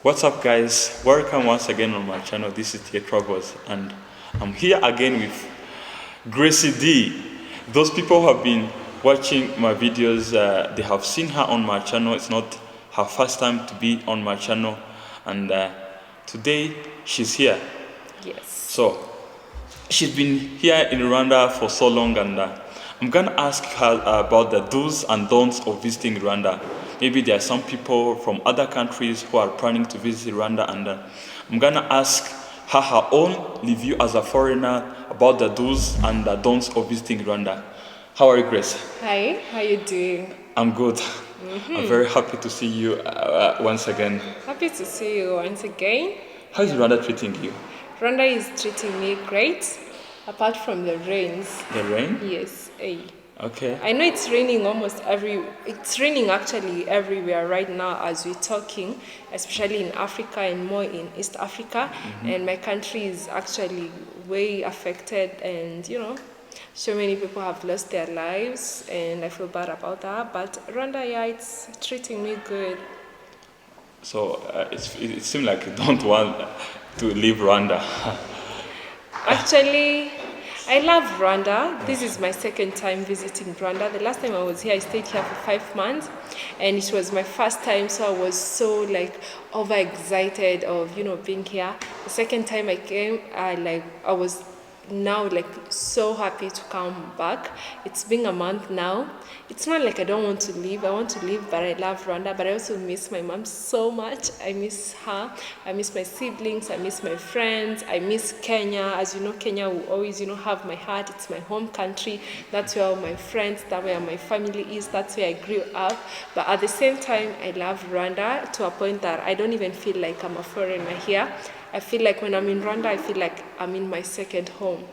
What's up, guys? Welcome once again on my channel. This is Troubles, and I'm here again with Gracie D. Those people who have been watching my videos, they have seen her on my channel. It's not her first time to be on my channel, and today she's here. Yes. So she's been here in Rwanda for so long, and I'm gonna ask her about the do's and don'ts of visiting Rwanda. Maybe there are some people from other countries who are planning to visit Rwanda, and I'm gonna ask her own review as a foreigner about the do's and the don'ts of visiting Rwanda. How are you, Grace? Hi, how you doing? I'm good. I'm very happy to see you once again. Happy to see you once again. How is Rwanda treating you? Rwanda is treating me great, apart from the rains. The rain? Yes. Okay. I know it's raining it's raining actually everywhere right now as we're talking, especially in Africa and more in East Africa. And my country is actually way affected, and so many people have lost their lives, and I feel bad about that. But Rwanda, yeah, it's treating me good. So it seems like you don't want to leave Rwanda. Actually, I love Rwanda. This is my second time visiting Rwanda. The last time I was here, I stayed here for 5 months, and it was my first time, so I was so overexcited of being here. The second time I came, I was now so happy to come back. It's been a month now. It's not like I don't want to leave. I want to leave, but I love Rwanda. But I also miss my mom so much. I miss her. I miss my siblings. I miss my friends. I miss Kenya. As you know, Kenya will always have my heart. It's my home country. That's where all my friends, that's where my family is. That's where I grew up. But at the same time, I love Rwanda to a point that I don't even feel like I'm a foreigner here. I feel like when I'm in Rwanda, I feel like I'm in my second home.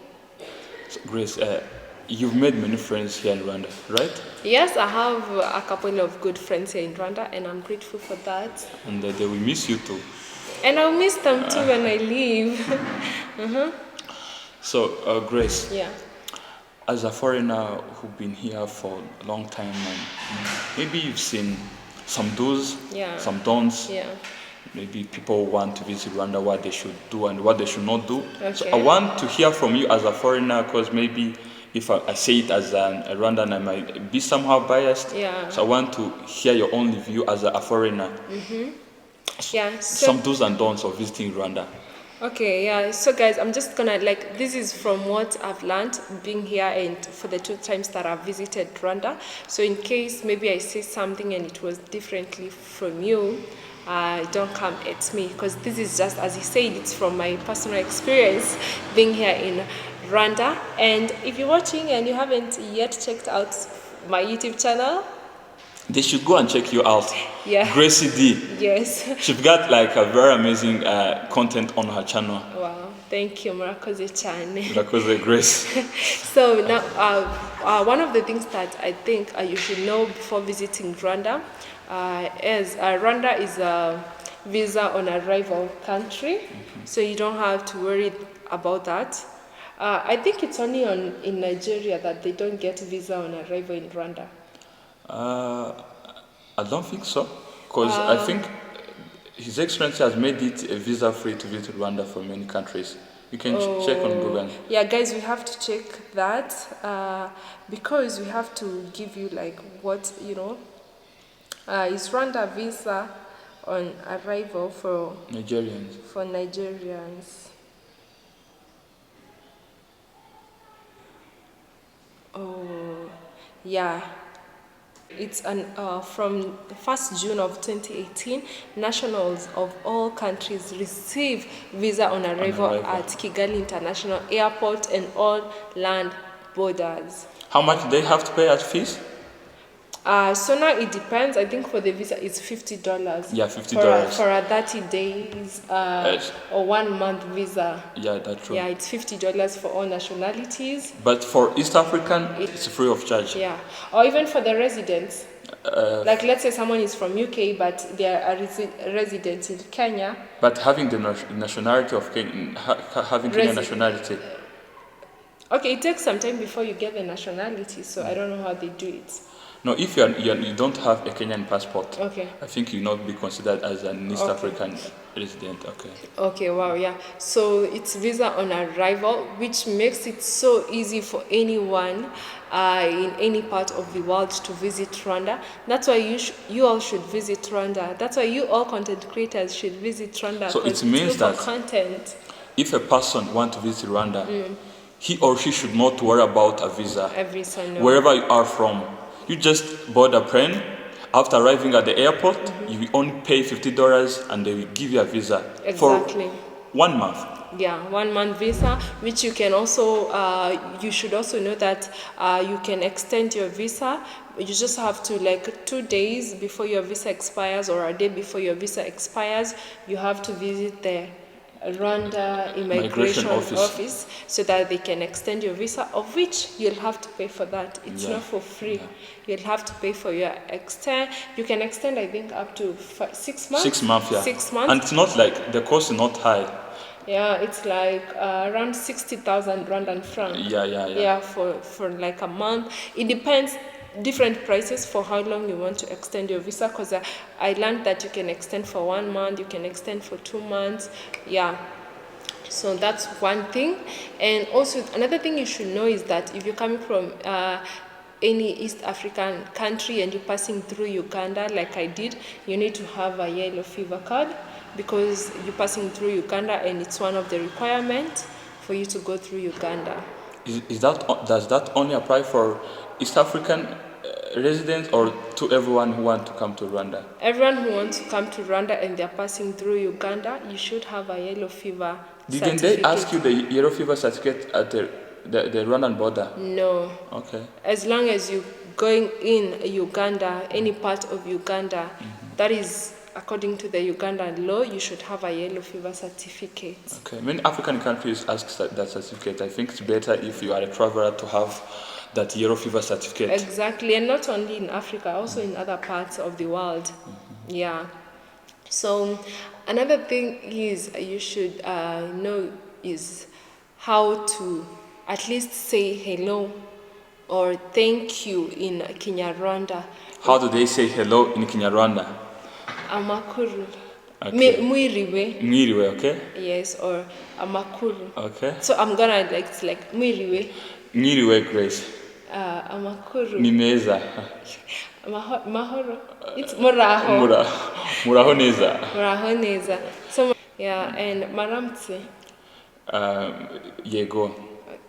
So, Grace, you've made many friends here in Rwanda, right? Yes, I have a couple of good friends here in Rwanda, and I'm grateful for that. And they will miss you too. And I'll miss them too when I leave. So, Grace, Yeah. as a foreigner who's been here for a long time, and maybe you've seen some do's, Yeah. some don'ts. Yeah. Maybe people want to visit Rwanda, what they should do and what they should not do. So Okay. I want to hear from you as a foreigner, because maybe if I say it as a Rwandan, I might be somehow biased. Yeah. So I want to hear your own review as a foreigner. Yeah. Some do's and don'ts of visiting Rwanda. Okay, yeah. So guys, I'm just gonna this is from what I've learned being here and for the 2 times that I've visited Rwanda. So in case maybe I say something and it was differently from you, don't come at me, because this is just, as he said, it's from my personal experience being here in Rwanda. And if you're watching and you haven't yet checked out my YouTube channel, They should go and check you out. Yeah. Gracie D. Yes. She's got a very amazing content on her channel. Wow, thank you, Murakoze Chane. Because Grace. So now, one of the things that I think you should know before visiting Rwanda is Rwanda is a visa on arrival country, so you don't have to worry about that. I think it's only in Nigeria that they don't get visa on arrival in Rwanda. I don't think so, because I think His Excellency has made it visa free to visit Rwanda for many countries. You can check on Google. Yeah, guys, we have to check that because we have to give you what is Rwanda visa on arrival for Nigerians. For Nigerians. Oh, yeah. It's from the 1st June of 2018, nationals of all countries receive visa on arrival at Kigali International Airport and all land borders. How much do they have to pay as fees? So now it depends. I think for the visa it's $50. Yeah, $50. For a 30 days Yes. or 1 month visa. Yeah, that's true. Yeah, it's $50 for all nationalities. But for East African, it's free of charge. Yeah, or even for the residents. Let's say someone is from UK, but they are a resident in Kenya. But having the nationality of Kenya, having Kenyan nationality. Okay, it takes some time before you get the nationality, so I don't know how they do it. No, if you don't have a Kenyan passport, okay, I think you'll not be considered as an East African. resident. Okay. Okay, wow, yeah. So it's visa on arrival, which makes it so easy for anyone in any part of the world to visit Rwanda. That's why you all should visit Rwanda. That's why you all content creators should visit Rwanda, So because it it's means good for that content. if a person wants to visit Rwanda, he or she should not worry about a visa. Every Sunday. Wherever you are from, you just board a plane. After arriving at the airport, you will only pay $50 and they will give you a visa Exactly. for 1 month. Yeah, 1 month visa, which you can also, you should also know that you can extend your visa. You just have to, like 2 days before your visa expires or a day before your visa expires, you have to visit the Rwanda Immigration Office so that they can extend your visa, of which you'll have to pay for that. It's not for free. You'll have to pay for your extend. You can extend, I think, up to 6 months. 6 months, yeah. 6 months. And it's not like the cost is not high. Yeah, it's like around 60,000 Rwandan franc. Yeah. For like a month. It depends, different prices for how long you want to extend your visa, because I learned that you can extend for 1 month, you can extend for 2 months. Yeah. So that's one thing. And also another thing you should know is that if you're coming from any East African country and you're passing through Uganda, like I did, you need to have a yellow fever card, because you're passing through Uganda and it's one of the requirements for you to go through Uganda. Does that only apply for East African residents or to everyone who wants to come to Rwanda? Everyone who wants to come to Rwanda and they're passing through Uganda, you should have a yellow fever Didn't certificate. they ask you the yellow fever certificate at the Rwandan border? No. Okay. As long as you're going in Uganda, any part of Uganda, that is according to the Ugandan law, you should have a yellow fever certificate. Okay. Many African countries ask that certificate. I think it's better if you are a traveler to have that yellow fever certificate. Exactly, and not only in Africa, also in other parts of the world. Yeah. So another thing is you should know is how to at least say hello or thank you in Kinyarwanda. How do they say hello in Kinyarwanda? Amakuru. Okay. Mwiriwe. Mwiriwe, okay? Yes, or amakuru. Okay. So I'm gonna it's like mwiriwe. Mwiriwe, Grace. Amakuru. Nimeza. Mahoro. It's muraho. Muraho neza. Muraho neza. So yeah, and maramtse. Yego.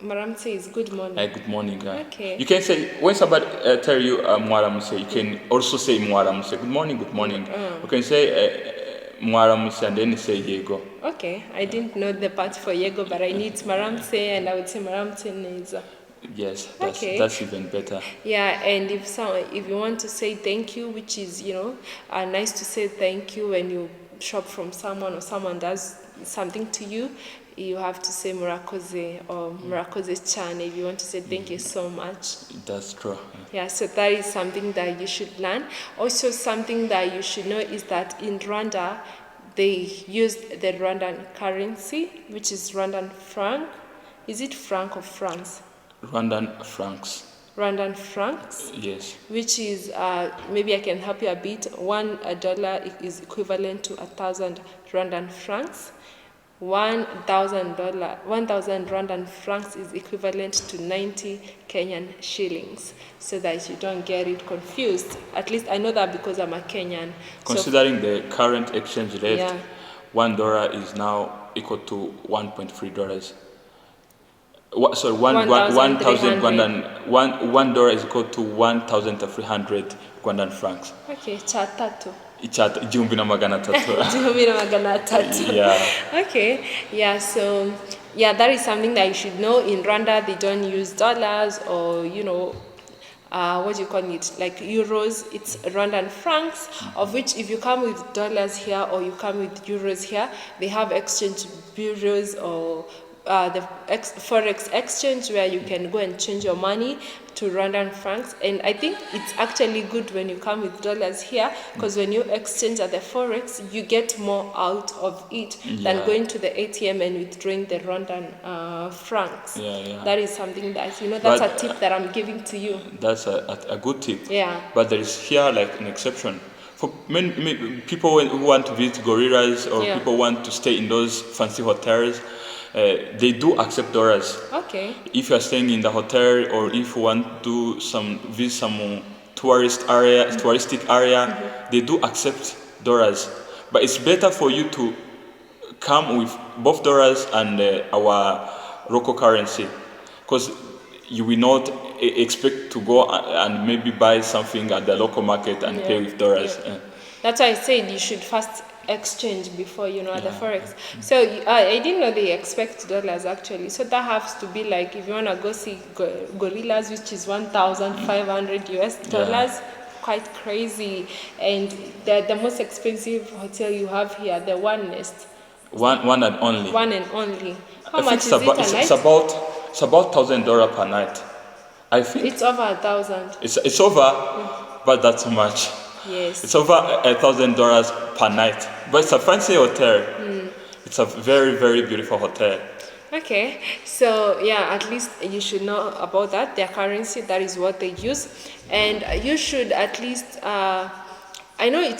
Maramtse is good morning. Good morning. Okay. You can say, when somebody tell you mwaramutse, you can also say mwaramutse. Good morning, good morning. You can say mwaramutse and then say yego. Okay, I didn't know the part for yego, but I need maramtse and I would say maramtse neza. Yes, that's even better. Yeah, and if you want to say thank you, which is nice to say thank you when you shop from someone or someone does something to you, you have to say murakoze or murakoze cyane if you want to say thank you so much. That's true. Yeah, so that is something that you should learn. Also, something that you should know is that in Rwanda, they use the Rwandan currency, which is Rwandan franc. Is it franc or francs? Rwandan francs. Rwandan francs? Yes. Which is, maybe I can help you a bit. $1 is equivalent to 1,000 Rwandan francs. $1,000 Rwandan francs is equivalent to 90 Kenyan shillings, so that you don't get it confused. At least I know that because I'm a Kenyan. Considering the current exchange rate, $1 is now equal to $1.3. Sorry, $1,000 is equal to 1,300 Rwandan francs. Okay, chatatu. Igihumbi na magana atatu. Igihumbi na magana atatu. Yeah. Okay. Yeah. So that is something that you should know. In Rwanda, they don't use dollars or what do you call it, like euros. It's Rwandan francs, of which if you come with dollars here or you come with euros here, they have exchange bureaus or the forex exchange where you can go and change your money to Rwandan francs. And I think it's actually good when you come with dollars here, because when you exchange at the forex, you get more out of it than going to the ATM and withdrawing the Rwandan francs. That is something that that's a tip that I'm giving to you. That's a good tip. Yeah. But there is here like an exception. For many people who want to visit gorillas or Yeah. people want to stay in those fancy hotels, they do accept dollars. Okay. If you are staying in the hotel or if you want to visit some touristic area, they do accept dollars. But it's better for you to come with both dollars and our local currency, because you will not expect to go and maybe buy something at the local market and pay with dollars. Yeah. That's why I said you should first exchange before at the forex. So I didn't know they expect dollars actually. So that has to be like if you wanna go see gorillas, which is 1,500 US dollars. Quite crazy. And the most expensive hotel you have here, the One Nest. One and only. One and only. How I much think is it a night? it's about $1,000 per night. I think It's over 1,000. it's over, but that's too much. Yes. It's over $1,000 per night, but it's a fancy hotel. It's a very, very beautiful hotel. Okay, so yeah, at least you should know about that, their currency, that is what they use. And you should at least, I know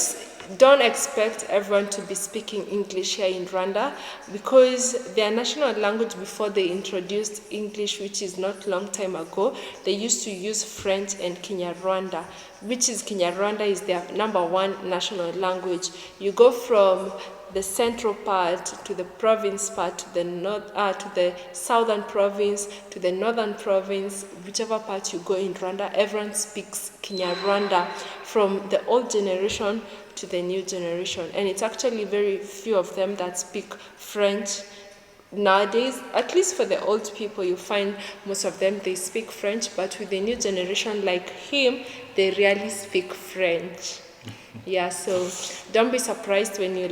don't expect everyone to be speaking English here in Rwanda, because their national language before they introduced English, which is not long time ago, they used to use French and Kinyarwanda, which is Kinyarwanda is their #1 national language. You go from the central part to the province part to the southern province to the northern province, whichever part you go in Rwanda, everyone speaks Kinyarwanda from the old generation to the new generation, and it's actually very few of them that speak French nowadays. At least for the old people, you find most of them they speak French, but with the new generation like him, they rarely speak French. Yeah, so don't be surprised when you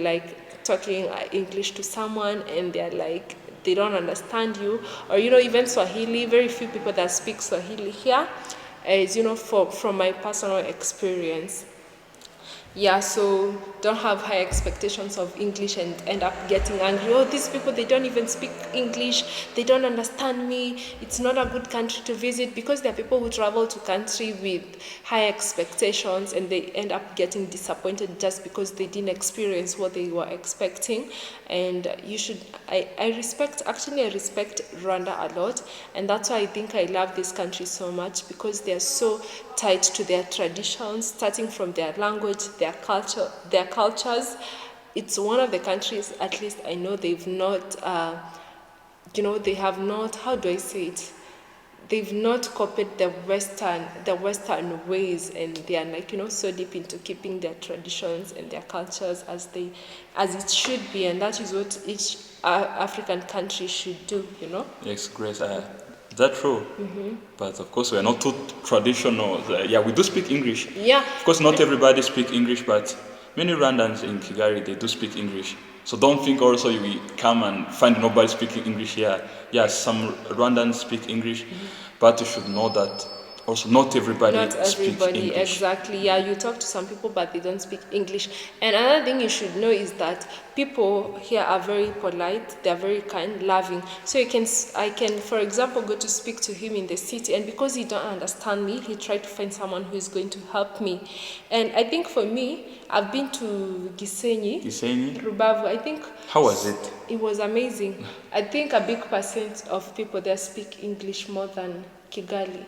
talking English to someone and they're like they don't understand you, or even Swahili. Very few people that speak Swahili here, as from my personal experience. Yeah, so don't have high expectations of English and end up getting angry. Oh, these people, they don't even speak English. They don't understand me. It's not a good country to visit, because there are people who travel to country with high expectations and they end up getting disappointed just because they didn't experience what they were expecting. And I respect Rwanda a lot, and that's why I think I love this country so much, because they're so tied to their traditions, starting from their language, their cultures. It's one of the countries, at least I know, they've not, they have not, how do I say it? They've not copied the Western ways, and they are so deep into keeping their traditions and their cultures as it should be, and that is what each African country should do. Yes, Grace. That's true. But of course, we are not too traditional. Yeah, we do speak English. Yeah. Of course, not everybody speak English, but many Rwandans in Kigali, they do speak English. So don't think also you will come and find nobody speaking English here. Yes, some Rwandans speak English, but you should know that also not everybody speaks English. Exactly. Yeah, you talk to some people, but they don't speak English. And another thing you should know is that people here are very polite. They are very kind, loving. So I can, for example, go to speak to him in the city, and because he don't understand me, he tried to find someone who is going to help me. And I think for me, I've been to Gisenyi, Rubavu. I think. How was it? It was amazing. I think a big percent of people there speak English more than Kigali.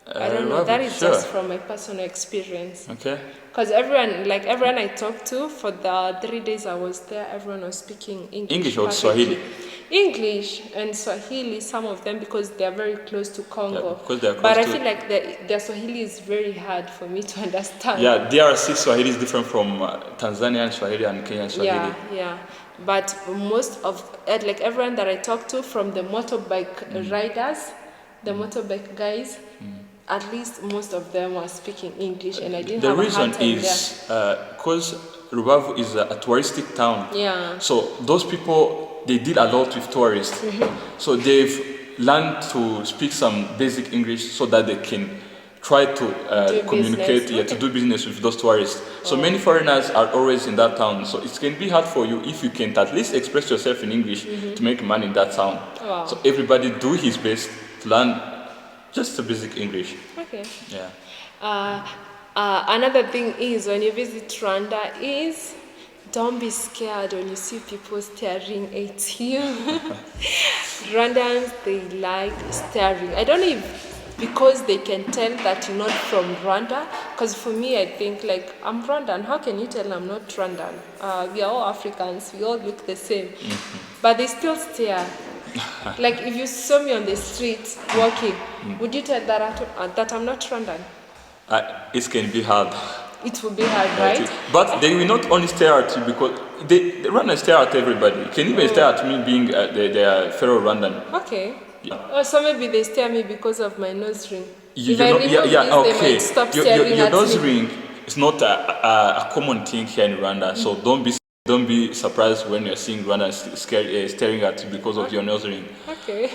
I don't know. That is just from my personal experience. Okay. Because everyone I talked to for the 3 days I was there, everyone was speaking English. English or Swahili? English and Swahili, some of them, because they are very close to Congo. Yeah, because they are close but I feel like their Swahili is very hard for me to understand. Yeah, DRC Swahili is different from Tanzanian Swahili and Kenyan Swahili. Yeah. But most of everyone that I talked to, from the motorbike riders, the motorbike guys, at least most of them were speaking English, and I didn't have a hard time there. The reason is because Rubavu is a touristic town. Yeah. So those people, they deal a lot with tourists. So they've learned to speak some basic English so that they can try to communicate, to do business with those tourists. So many foreigners are always in that town. So it can be hard for you if you can't at least express yourself in English to make money in that town. Wow. So everybody do his best to learn just the basic English. Okay. Yeah. Another thing is when you visit Rwanda is don't be scared when you see people staring at you. Rwandans, they like staring. I don't know if because they can tell that you're not from Rwanda. Because for me, I think like I'm Rwandan. How can you tell I'm not Rwandan? We are all Africans. We all look the same, but they still stare. Like if you saw me on the street walking, would you tell that I'm not Rwandan? It can be hard. It will be hard, right? But they will not only stare at you because they run and stare at everybody. You can even stare at me being their fellow Rwandan. Okay. Yeah. Or so maybe they stare at me because of my nose ring. If You I know, remove yeah, this, okay. they might stop staring Your at nose me. ring is not a common thing here in Rwanda, so don't be surprised when you're seeing Rwanda staring at you because of your nose ring. Okay.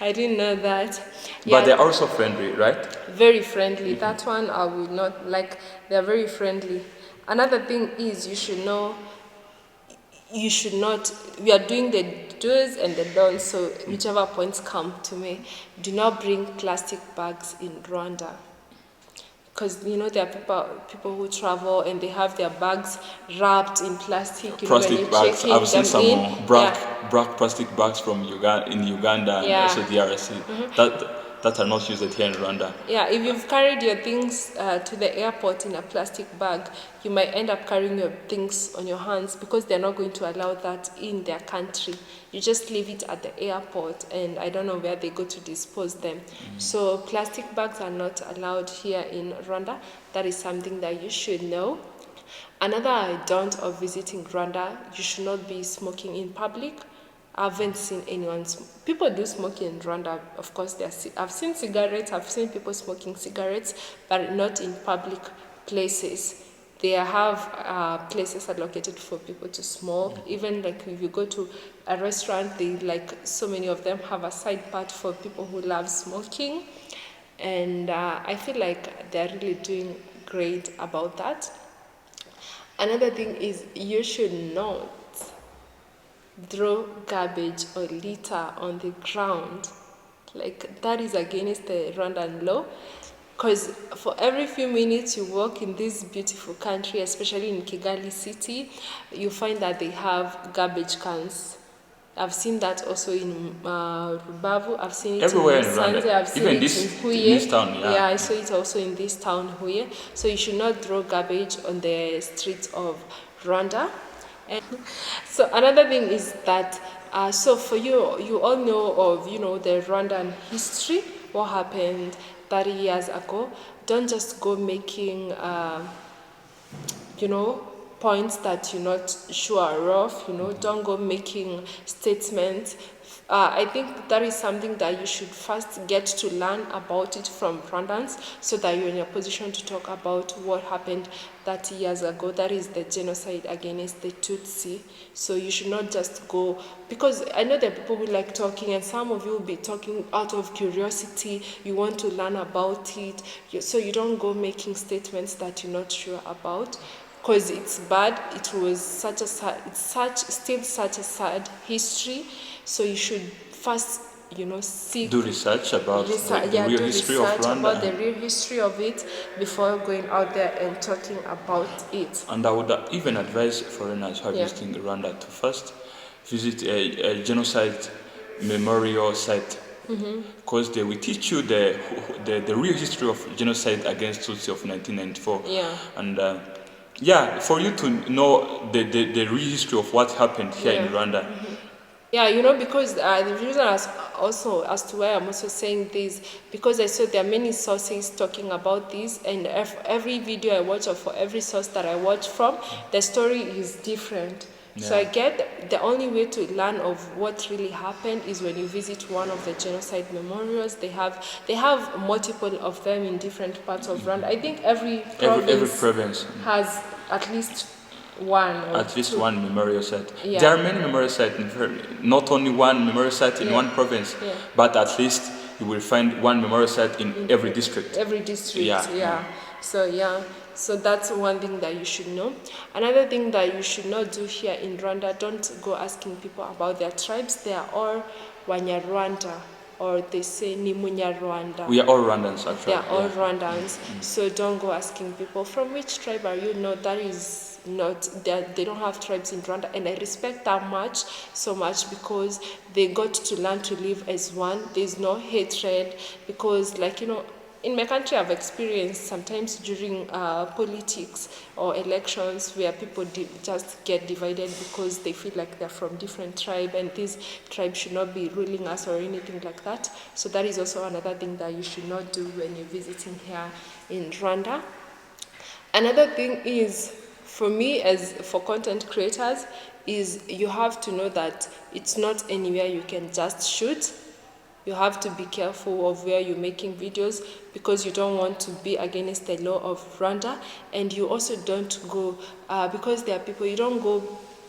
I didn't know that. But they're also friendly, right? Very friendly. That one I would not like. They're very friendly. Another thing is you should know. You should not. We are doing the do's and the don'ts. So whichever points come to me, do not bring plastic bags in Rwanda. Because you know there are people who travel and they have their bags wrapped in plastic. You Plastic know, when bags. you're I've seen some in, black plastic bags from Uganda and also DRC that are not used here in Rwanda. Yeah, if you've carried your things to the airport in a plastic bag, you might end up carrying your things on your hands because they're not going to allow that in their country. You just leave it at the airport, and I don't know where they go to dispose them. So plastic bags are not allowed here in Rwanda. That is something that you should know. Another don't of visiting Rwanda, you should not be smoking in public. I haven't seen anyone. People do smoke in Rwanda, of course. I've seen cigarettes. I've seen people smoking cigarettes, but not in public places. They have places allocated for people to smoke. Even like if you go to a restaurant, they like so many of them have a side part for people who love smoking, and I feel like they're really doing great about that. Another thing is you should not throw garbage or litter on the ground. Like that is against the Rwandan law. Because for every few minutes you walk in this beautiful country, especially in Kigali city, you find that they have garbage cans. I've seen that also in Rubavu. I've seen it Everywhere in in Rwanda. Sanze. I've seen Even it this in Huye. this town, yeah. Yeah, I saw it also in this town, Huye. So you should not throw garbage on the streets of Rwanda. And so another thing is that so for you all know of the Rwandan history, what happened 30 years ago. Don't just go making points that you're not sure of. Don't go making statements. I think that is something that you should first get to learn about it from Rwandans so that you're in a position to talk about what happened 30 years ago. That is the genocide against the Tutsi. So you should not just go, because I know there are people who like talking, and some of you will be talking out of curiosity. You want to learn about it. So you don't go making statements that you're not sure about. Because it's bad. It was such a sad history. So you should first, seek Do research about the real history of Rwanda. About the real history of it before going out there and talking about it. And I would even advise foreigners who are visiting Rwanda to first visit a genocide memorial site. Because they will teach you the real history of genocide against Tutsi of 1994. Yeah. And for you to know the real history of what happened here in Rwanda. Yeah, because the reason as to why I'm also saying this, because I saw there are many sources talking about this, and every video I watch, or for every source that I watch from, the story is different. Yeah. So I get the only way to learn of what really happened is when you visit one of the genocide memorials. They have multiple of them in different parts of Rwanda. I think every province has at least one memorial site. Yeah. There are many memorial sites, not only one memorial site in one province, but at least you will find one memorial site in every district. Every district, yeah. So that's one thing that you should know. Another thing that you should not do here in Rwanda, don't go asking people about their tribes. They are all Wanyarwanda. or they say ni Munyarwanda. We are all Rwandans, actually. They are all yeah. Rwandans. So don't go asking people from which tribe are you. No, that is not. They don't have tribes in Rwanda, and I respect that so much, because they got to learn to live as one. There's no hatred, because in my country, I've experienced sometimes during politics or elections where people just get divided because they feel like they're from different tribe and this tribe should not be ruling us or anything like that. So that is also another thing that you should not do when you're visiting here in Rwanda. Another thing is, for me, as for content creators, is you have to know that it's not anywhere you can just shoot. You have to be careful of where you're making videos, because you don't want to be against the law of Rwanda, and you also don't go, because there are people, you don't go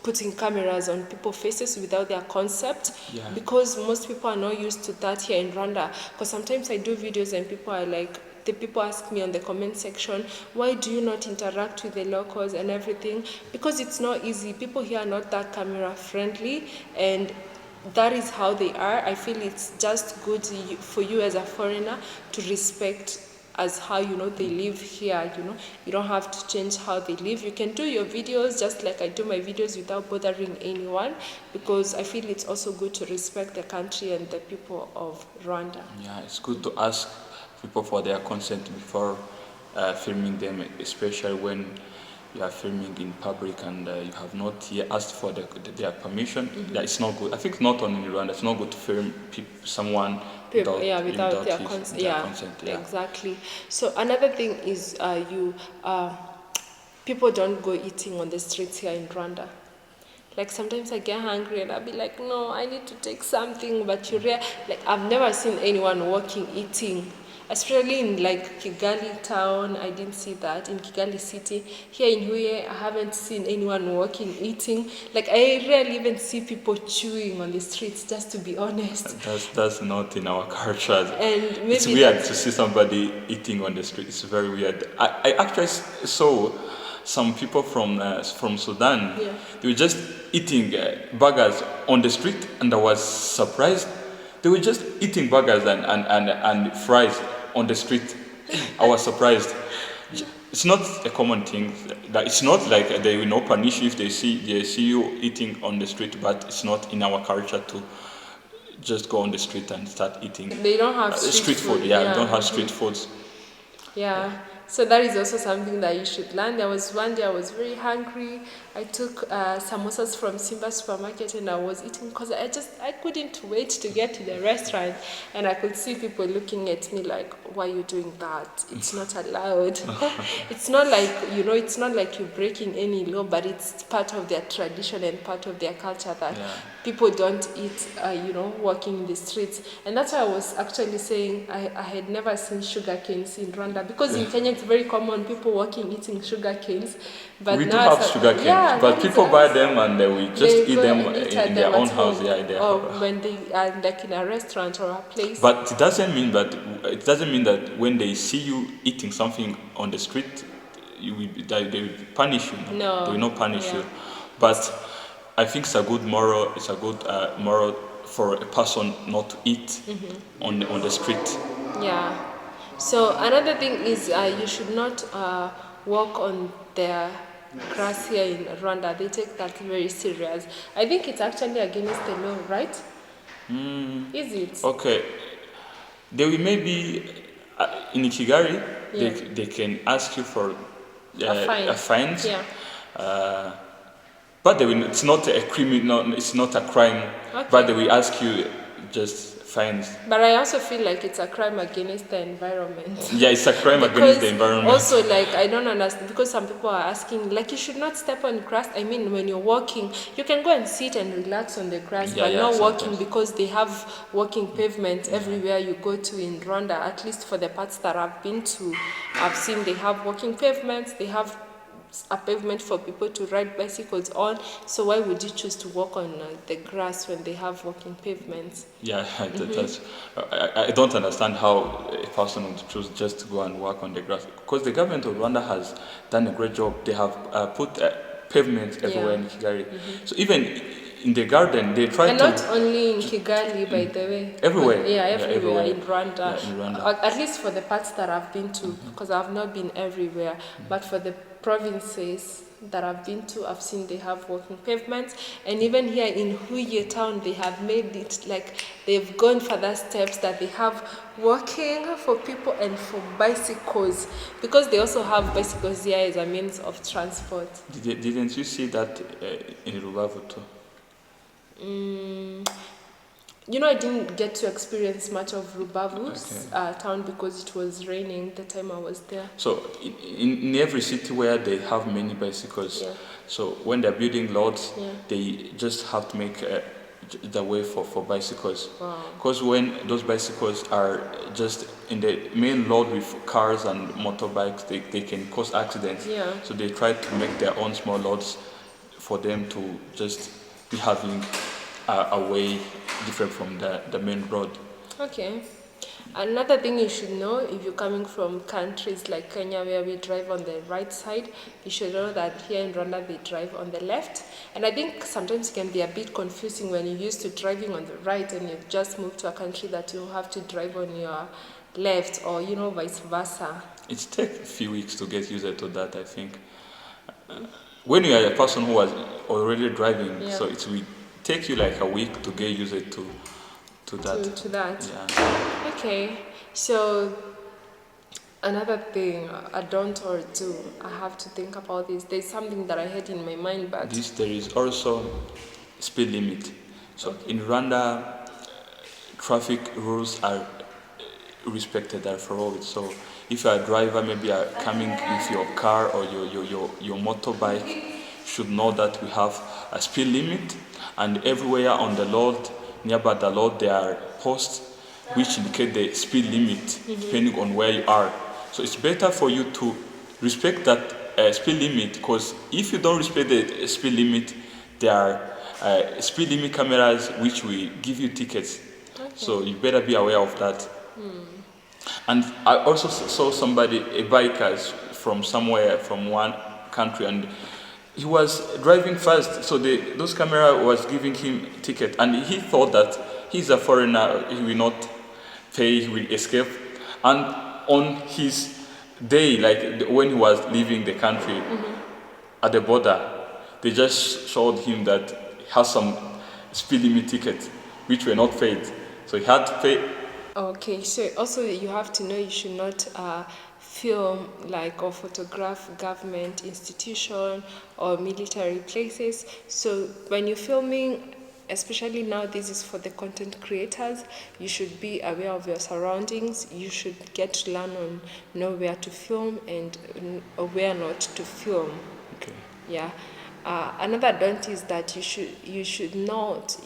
putting cameras on people's faces without their consent, because most people are not used to that here in Rwanda. Because sometimes I do videos and people are like, the people ask me on the comment section, why do you not interact with the locals and everything? Because it's not easy. People here are not that camera friendly, and that is how they are. I feel it's just good for you as a foreigner to respect as how they live here. You don't have to change how they live. You can do your videos just like I do my videos without bothering anyone, because I feel it's also good to respect the country and the people of Rwanda. Yeah, it's good to ask people for their consent before filming them, especially when you are filming in public and you have not yet asked for their permission. Yeah, it's not good. I think not only in Rwanda, it's not good to film someone without their consent. Yeah. Exactly. So another thing is people don't go eating on the streets here in Rwanda. Like sometimes I get hungry and I'll be like, no, I need to take something, but I've never seen anyone walking eating. Especially in like Kigali town, I didn't see that. In Kigali city, here in Huye, I haven't seen anyone walking, eating. Like I rarely even see people chewing on the streets, just to be honest. That's not in our culture. And maybe it's weird to see somebody eating on the street. It's very weird. I actually saw some people from Sudan. Yeah. They were just eating burgers on the street, and I was surprised. They were just eating burgers and fries on the street. I was surprised. It's not a common thing. It's not like they will not punish you if they see you eating on the street, but it's not in our culture to just go on the street and start eating. They don't have street food. Yeah, we don't have street foods. Yeah. So that is also something that you should learn. There was one day I was very hungry. I took samosas from Simba supermarket and I was eating because I couldn't wait to get to the restaurant, and I could see people looking at me like, why are you doing that? It's not allowed. It's not like, it's not like you're breaking any law, but it's part of their tradition and part of their culture that people don't eat, walking in the streets. And that's why I was actually saying I had never seen sugar canes in Rwanda, because in Kenya it's very common, people walking eating sugar canes. But we do have sugar canes, but people buy them and we just eat them in their own house. Or when they are like in a restaurant or a place. But it doesn't mean that when they see you eating something on the street, they will punish you. No, they will not punish you. But I think it's a good moral. It's a good moral for a person not to eat on the street. Yeah. So another thing is you should not walk on their grass here in Rwanda. They take that very serious. I think it's actually against the law, right? Is it? Okay. They will maybe in Kigali. They can ask you for a fine. Yeah. But it's not a criminal. It's not a crime. Okay. But they will ask you just fines. But I also feel like it's a crime against the environment. Yeah, it's a crime against the environment. Also, like, I don't understand, because some people are asking, like, you should not step on grass. I mean, when you're walking, you can go and sit and relax on the grass, but not walking, because they have walking pavements everywhere you go to in Rwanda. At least for the parts that I've been to, I've seen they have walking pavements, they have a pavement for people to ride bicycles on. So why would you choose to walk on the grass when they have walking pavements? Yeah, I don't understand how a person would choose just to go and walk on the grass, because the government of Rwanda has done a great job. They have put pavements everywhere in Kigali. So even in the garden they try And to not only in Kigali, by the way. everywhere. But, everywhere in Rwanda. Yeah, in Rwanda. At least for the parts that I've been to, because I've not been everywhere. But for the provinces that I've been to, I've seen they have walking pavements. And even here in Huye town, they have made it like they've gone further steps that they have walking for people and for bicycles, because they also have bicycles here as a means of transport. Didn't you see that in Rubavu too? You know, I didn't get to experience much of Rubavu's town because it was raining the time I was there. So in every city where they have many bicycles, so when they're building roads, they just have to make the way for bicycles. Because when those bicycles are just in the main road with cars and motorbikes, they can cause accidents. So they try to make their own small roads for them to just be having a way different from the main road. Okay. Another thing you should know, if you're coming from countries like Kenya where we drive on the right side, you should know that here in Rwanda they drive on the left. And I think sometimes it can be a bit confusing when you're used to driving on the right and you've just moved to a country that you have to drive on your left, or vice versa. It takes a few weeks to get used to that, I think. When you are a person who was already driving, so it will take you like a week to get used to that. To that. Yeah. Okay. So another thing, I don't or do, I have to think about this. There's something that I had in my mind, but There is also speed limit. So in Rwanda, traffic rules are respected are for all. So if you're a driver, maybe you're coming with your car or your motorbike, should know that we have a speed limit, and everywhere on the road, nearby the road, there are posts which indicate the speed limit depending on where you are. So it's better for you to respect that speed limit, because if you don't respect the speed limit, there are speed limit cameras which will give you tickets. So you better be aware of that. And I also saw somebody, a biker from somewhere, from one country, and he was driving fast, so those camera was giving him ticket, and he thought that he's a foreigner, he will not pay, he will escape. And on his day, like when he was leaving the country, at the border, they just showed him that he has some speed limit tickets which were not paid, so he had to pay. Okay, so also you have to know you should not film or photograph government institution or military places. So when you're filming, especially now this is for the content creators, you should be aware of your surroundings. You should get to learn on know where to film and where not to film. Okay. Yeah. Another don't is that you should not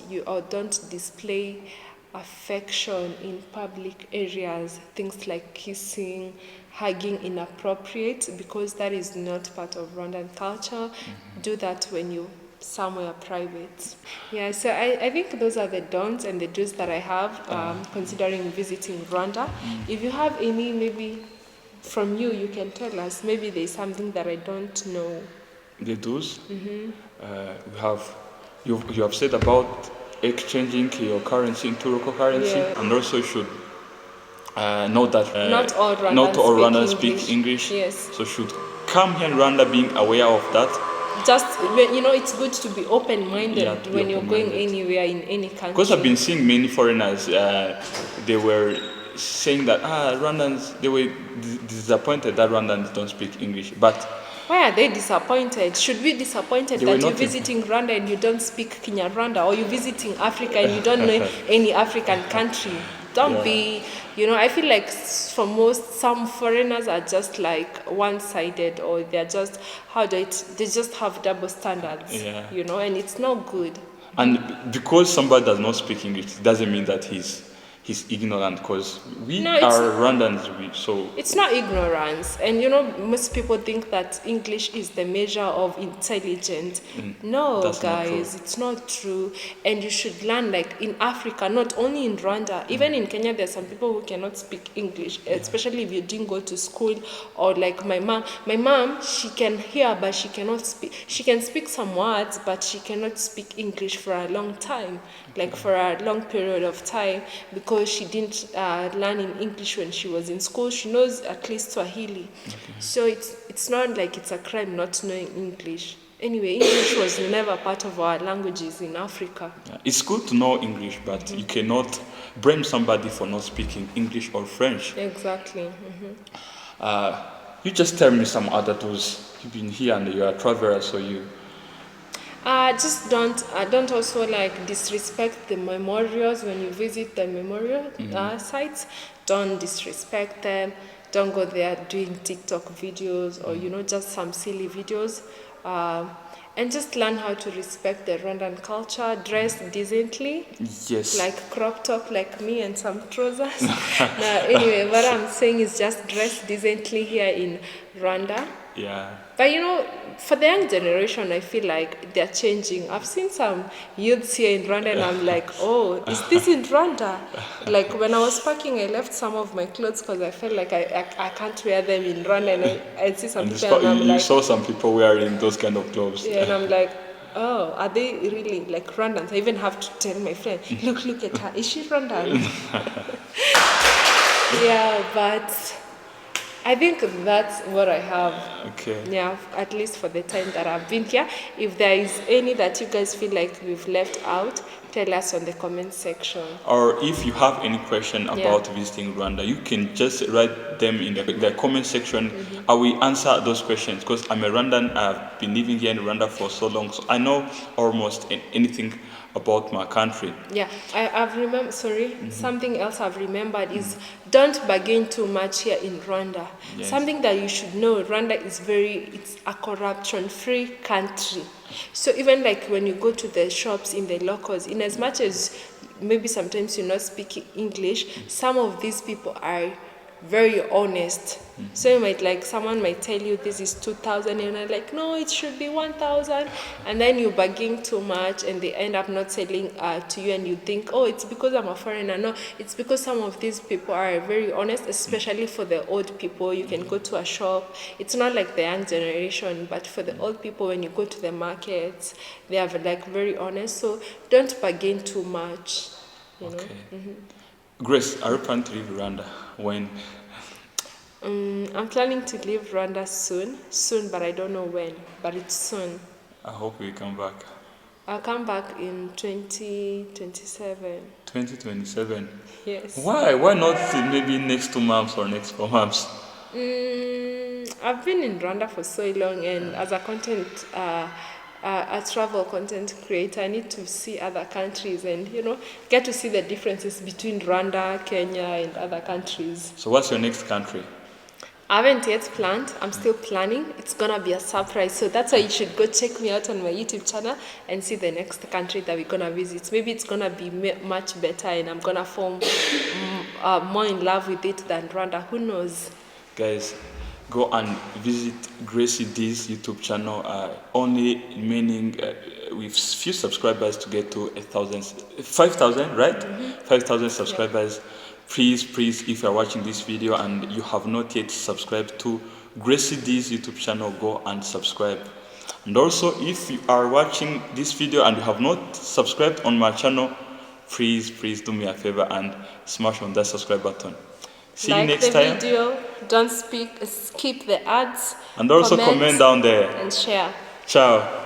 don't display affection in public areas, things like kissing, hugging inappropriate, because that is not part of Rwandan culture. Do that when you're somewhere private. Yeah, so I think those are the don'ts and the do's that I have considering visiting Rwanda. If you have any, maybe from you can tell us. Maybe there's something that I don't know. The do's? You have said about exchanging your currency into local currency, and also you should know that not all Rwandans speak English. Yes. So should come here in Rwanda being aware of that. Just it's good to be open-minded when you're going anywhere in any country. Because I've been seeing many foreigners, they were saying that Rwandans, they were disappointed that Rwandans don't speak English, but why are they disappointed? Should we be disappointed that you're visiting Rwanda and you don't speak Kinyarwanda, or you're visiting Africa and you don't know any African country? Don't be, I feel like some foreigners are just like one-sided, or they're just, they just have double standards, and it's not good. And because somebody does not speak English, it doesn't mean that he's he's ignorant, because we No, it's are Rwandans, so it's not ignorance. And most people think that English is the measure of intelligence. No, that's not true. guys, it's not true. And you should learn, like in Africa, not only in Rwanda, even in Kenya, there's some people who cannot speak English, especially if you didn't go to school. Or like my mom. My mom, she can hear, but she cannot speak. She can speak some words, but she cannot speak English for a long time, like for a long period of time, because she didn't learn in English when she was in school. She knows at least Swahili. So it's not like it's a crime not knowing English. Anyway, English was never part of our languages in Africa. Yeah, it's good to know English, but you cannot blame somebody for not speaking English or French. Exactly. You just tell me some other tools. You've been here and you're a traveler, so you. Just don't also like disrespect the memorials when you visit the memorial sites. Don't disrespect them. Don't go there doing TikTok videos or just some silly videos. And just learn how to respect the Rwandan culture. Dress decently. Yes. Like crop top like me and some trousers. Now, anyway, what I'm saying is just dress decently here in Rwanda. Yeah. But for the young generation, I feel like they're changing. I've seen some youths here in Rwanda and I'm like, oh, is this in Rwanda? Like when I was packing, I left some of my clothes because I felt like I can't wear them in Rwanda, and I see some people and I'm you like, saw some people wearing those kind of clothes. yeah, and I'm like, oh, are they really like Rwandans? I even have to tell my friend, look at her, is she Rwandan? Yeah, but I think that's what I have. Okay. Yeah, at least for the time that I've been here. If there is any that you guys feel like we've left out, tell us on the comment section. Or if you have any question about visiting Rwanda, you can just write them in the comment section. I will answer those questions because I'm a Rwandan. I've been living here in Rwanda for so long, so I know almost anything about my country. Yeah, I've remembered, something else I've remembered is don't bargain too much here in Rwanda. Yes. Something that you should know, Rwanda is it's a corruption-free country. So even like when you go to the shops in the locals, in as much as maybe sometimes you're not speaking English, some of these people are very honest. So someone might tell you this is 2,000 and you're like, no, it should be 1,000, and then you bargain too much and they end up not selling to you and you think, oh, it's because I'm a foreigner. No, it's because some of these people are very honest, especially for the old people. You can go to a shop, it's not like the young generation, but for the old people, when you go to the markets, they are very honest. So don't bargain too much, you know. Grace, are you planning to leave Rwanda? When? I'm planning to leave Rwanda soon, but I don't know when, but it's soon. I hope you come back. I'll come back in 2027. 2027? Yes. Why? Why not maybe next 2 months or next 4 months? I've been in Rwanda for so long, and as a a travel content creator, I need to see other countries and get to see the differences between Rwanda, Kenya, and other countries. So what's your next country? I haven't yet planned. I'm still planning. It's gonna be a surprise. So that's why you should go check me out on my YouTube channel and see the next country that we're gonna visit. Maybe it's gonna be much better and I'm gonna fall more in love with it than Rwanda. Who knows? Guys, go and visit Gracie D's YouTube channel. Only meaning with few subscribers to get to 5,000, right? 5,000 subscribers. Yeah. Please, if you are watching this video and you have not yet subscribed to Gracie D's YouTube channel, go and subscribe. And also, if you are watching this video and you have not subscribed on my channel, please do me a favor and smash on that subscribe button. See you next time. Like the video, don't skip the ads. And also comment down there. And share. Ciao.